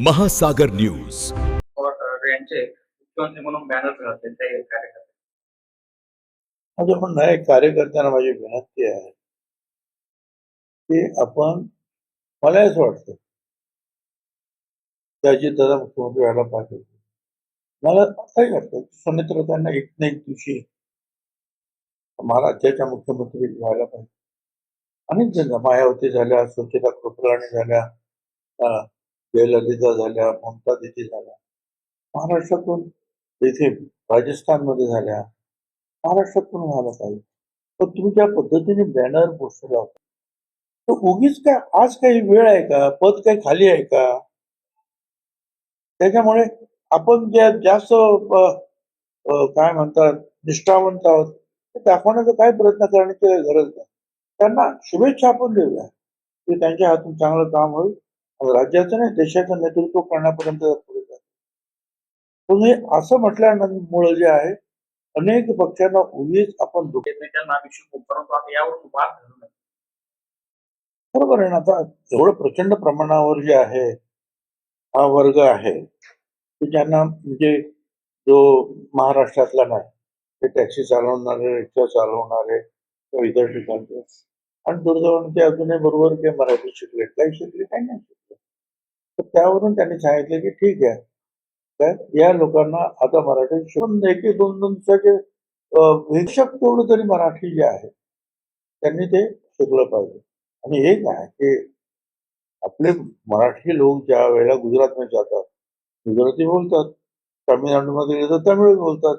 महासागर न्यूज. यांचे मुख्यमंत्री म्हणून बॅनर घालते ते कार्यकर्ते. माझं म्हणणं आहे, कार्यकर्त्यांना माझी विनंती आहे की आपण, मला असं वाटतं की अजितदादा मुख्यमंत्री व्हायला पाहिजे. मला असंही वाटतं की सुनेत्रतांना एक ना एक दिवशी महाराष्ट्राच्या मुख्यमंत्री व्हायला पाहिजे. अनेक जण, मायावती झाल्या, सुचिता कृपलानी झाल्या, जयललिता झाल्या, ममता दीदी झाल्या, महाराष्ट्रातून इथे राजस्थानमध्ये झाल्या, महाराष्ट्रातून व्हायला पाहिजे. पण तुम्ही ज्या पद्धतीने बॅनर पोस्टर लावता, तर उगीच काय आज काही वेळ आहे का, पद काही खाली आहे का? त्याच्यामुळे आपण जे जास्त काय म्हणतात निष्ठावंत आहोत ते दाखवण्याचा काय प्रयत्न करण्याची गरज नाही. त्यांना शुभेच्छा आपण देऊया की त्यांच्या हातून चांगलं काम होईल आणि राज्याचं नाही देशाचं नेतृत्व करण्यापर्यंत पुढे जाईल. पण हे असं म्हटल्यामुळे जे आहे, अनेक पक्षांना उगीच आपण त्यांना विषय परंतु आता यावरून वाद घालू नये. बरोबर आहे ना. आता एवढं प्रचंड प्रमाणावर जे आहे हा वर्ग आहे की ज्यांना म्हणजे जो महाराष्ट्रातला नाही, ते टॅक्सी चालवणारे, रिक्षा चालवणारे किंवा इतर ठिकाणचे, आणि दुर्दैवाने ते अजूनही बरोबर काही मराठी शिकले, काही शिकले, काही नाही शिकले. तर त्यावरून त्यांनी सांगितलं की ठीक आहे, काय या लोकांना आता मराठी शिकून एक दोन दोन दिवसाचे शिक्षक तेवढं तरी मराठी जे आहे त्यांनी ते शिकलं पाहिजे. आणि एक आहे की आपले मराठी लोक ज्या वेळेला गुजरातमध्ये जातात गुजराती बोलतात, तामिळनाडूमध्ये गेले तर तमिळ बोलतात.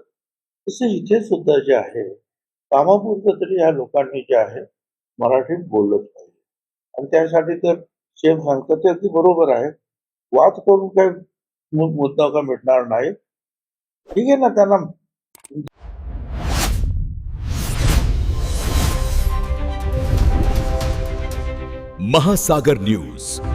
तसे इथे सुद्धा जे आहे कामापुरतं तरी ह्या लोकांनी जे आहे मराठीत बोललंच पाहिजे. आणि त्यासाठी तर सेम सांगतात ते अगदी बरोबर आहे. वाद करून काही मुद्दा का मिटणार नाही. ठीक आहे ना. त्यांना महासागर न्यूज.